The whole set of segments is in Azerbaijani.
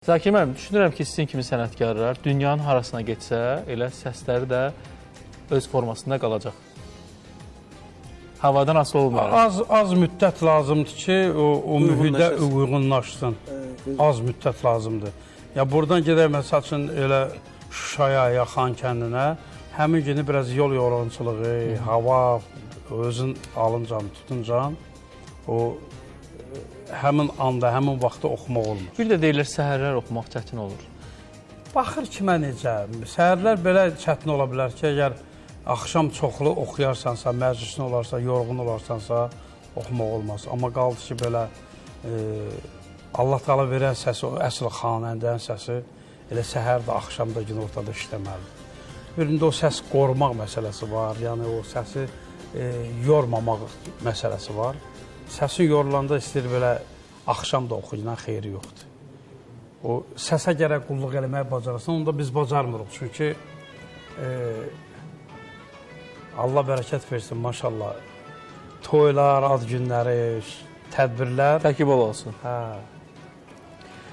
Zakir müəllim, düşünürəm ki, sizin kimi sənətkarlar dünyanın harasına getsə, elə səsləri də öz formasında qalacaq. Havadan asılı olmayaraq. Az müddət lazımdır ki, o mühidə uyğunlaşsın. Az müddət lazımdır. Ya buradan gedək məsəl üçün elə Şuşaya, ya Xan kəndinə, həmin günü biraz yol yorğunçuluğu, hava, özün alıncan, tutuncan, o həmin anda, həmin vaxtda oxumaq olmur. Bir də deyirlər, səhərlər oxumaq çətin olur. Baxır kimə necə. Səhərlər belə çətin ola bilər ki, əgər axşam çoxlu oxuyarsansa, məclisin olarsa, yorğun olarsansa, oxumaq olmaz. Amma qaldı ki, belə Allah Taala verən səsi, o əsl xanəndənin səsi elə səhərdə, axşamda, gün ortada işləməlidir. Birində o səs qorumaq məsələsi var, yəni o səsi yormamaq məsələsi var. Səsin yorulanda istəyir belə axşam da oxuyulan xeyri yoxdur. O səsə gərək qulluq eləməyə bacarırsan, onu da biz bacarmırıq. Çünki Allah bərəkət versin, maşallah. Toylar, ad günləri, tədbirlər. Təki bol olsun. Hə.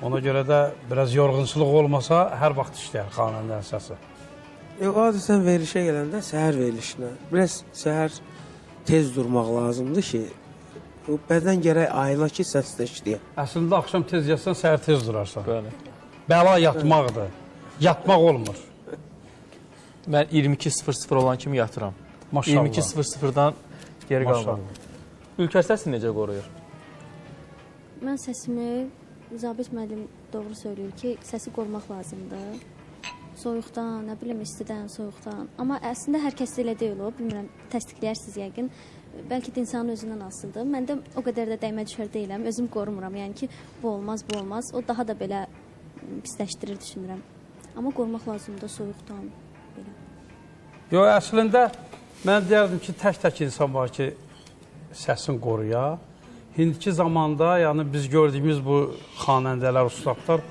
Ona görə də biraz yorğunçuluq olmasa, hər vaxt işləyər xanəndənin səsi. Adətən verilişə gələndə səhər verilişinə, biraz səhər tez durmaq lazımdır ki, bədən gərək ayıla ki, səsdə işləyək. Əslində, axşam tez yatsan, səhər tez durarsan. Bəli. Bəla yatmaqdır. Yatmaq olmur. Mən 22:00 olan kimi yatıram. Maşallah. 22:00-dan geri qalmam. Ülkər səsini necə qoruyur? Mən səsimi, Zabit müəllim doğru söyləyir ki, səsi qorumaq lazımdır. Soyuqdan, nə bilim, istidən, soyuqdan. Amma əslində hər kəsdə elə deyil o, bilmirəm, təsdiqləyirsiniz yəqin. Bəlkə də insanın özündən asılıdır. Mən də o qədər də dəymə düşər deyiləm, özüm qorumuram. Yəni ki, bu olmaz, bu olmaz. O daha da belə pisləşdirir, düşünürəm. Amma qorumaq lazımdır soyuqdan. Belə. Yox, əslində, mən deyərdim ki, tək-tək insan var ki, səsini qoruya. İndiki zamanda, yəni biz gördüyümüz bu xanəndələr, ustadlar,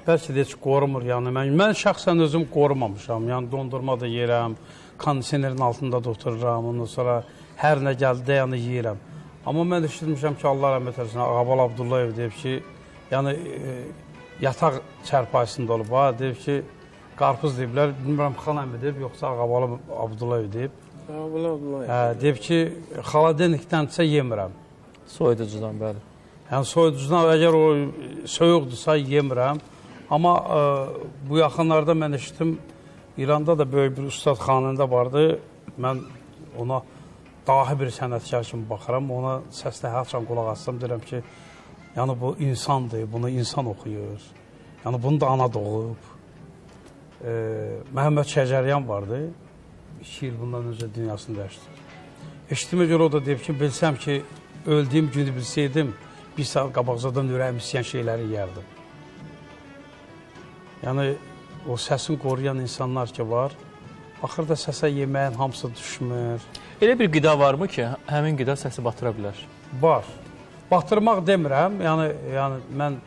bəlkə də heç qorumur. Yəni, mən şəxsən özüm qorumamışam. Yəni, dondurma da yeyirəm, kondisionerin altında da otururam, ondan sonra hər nə gəldi, yəni yeyirəm. Amma mən eşitmişəm ki, Allah rəhmət eləsin, Ağabal Abdullayev deyib ki, yəni yataq çərpayısında olub, deyib ki, qarpız deyiblər, bilmirəm, xan əmi deyib, yoxsa Ağabal Abdullayev deyib. Ağabal Abdullayev. Deyib ki, xaladenikdənsə yemirəm. Soyuducudan, bəli. Yəni, soyuducudan, əgər o soyuqdursa yemirəm. Amma bu yaxınlarda mən eşitdim, İranda da böyük bir ustad xanəndə vardı. Mən ona dahi bir sənətkar kimi baxıram, ona səslə hər çan qulaq assam, deyirəm ki, yəni bu insandır, bunu insan oxuyur. Yəni bunu da ana doğub. Məhəmməd Şəcəryan vardı, 2 il bundan öncə dünyasını dəyişdir. Eşitdimə görə o da deyib ki, bilsəm ki, öldüyüm günü bilsəydim, bir saat qabaqcadan ürəyim istəyən şeyləri yeyərdim. Yəni, o səsini qoruyan insanlar ki var, axırda səsə yeməyin hamısı düşmür. Elə bir qida varmı ki, həmin qida səsi batıra bilər? Var. Batırmaq demirəm, yəni mən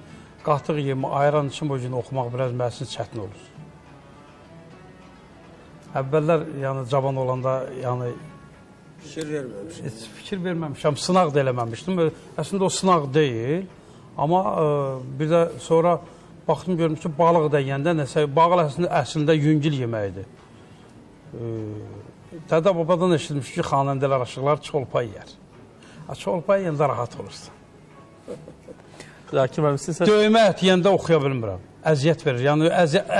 qatıq yemi ayıran üçün bu gün oxumaq biraz məsin çətin olur. Əvvəllər, yəni cavan olanda, yəni Fikir verməmişim. heç fikir verməmişəm, sınaq da eləməmişdim. Əslində o sınaq deyil, amma bir də sonra baxdım, görmüş ki, balıq da yeyəndə nəsə, bağıl əslində yüngül yeməkdir. Dədə babadan eşitmiş ki, xanəndələr, aşıqlar çolpa yeyər. Çolpa yeyəndə rahat olursun. Zakir müəllim, siz Döymə ət yeyəndə oxuya bilmirəm. Əziyyət verir, yəni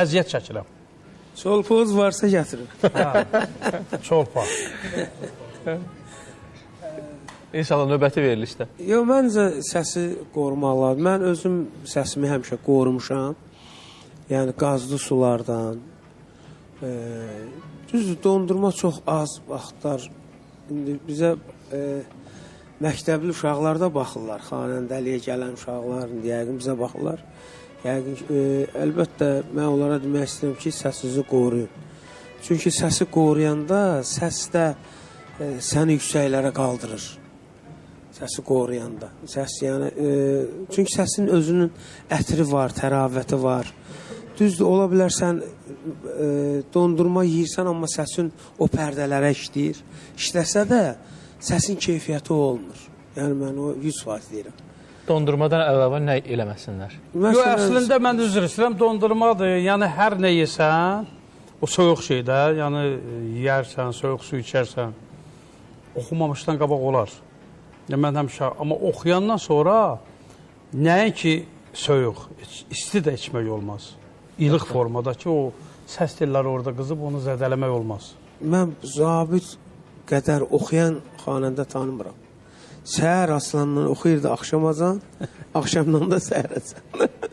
əziyyət çəkirəm. Çolpoz varsa gətirin. Çolpa. İnşallah növbəti verilişdə. Yox, məncə səsi qorumaq lazım. Mən özüm səsimi həmişə qorumuşam. Yəni, qazlı sulardan. Düzdür, dondurma çox az vaxtlar. İndi bizə məktəbli uşaqlar da baxırlar. Xanəndəliyə gələn uşaqlar, yəqin bizə baxırlar. Yəqin, əlbəttə, mən onlara demək istəyirəm ki, səsinizi qoruyun. Çünki səsi qoruyanda, səs də səni yüksəklərə qaldırır. Səsi qoruyanda. Səs, yəni, çünki səsin özünün ətri var, təravəti var. Düzdür, ola bilər sən dondurma yeyirsən, amma səsin o pərdələrə işləyir. İşləsə də səsin keyfiyyəti olmur. Yəni, mən o 100% deyirəm. dondurmadan əlavə nə eləməsinlər? Yox, əslində mən üzr istəyirəm, dondurmadır. Yəni hər nə yesən, o soyuq şeydə, yəni yeyərsən, soyuq su içərsən, oxumamışdan qabaq olar. Yəni mən həmişə, amma oxuyandan sonra nəinki soyuq, isti də içmək olmaz. İlıq formadakı o səs telləri orada qızıb onu zədələmək olmaz. Mən zabit qədər oxuyan xanəndə tanımıram. Səhər aslandan oxuyurdu axşamacan, axşamdan da səhərəcən.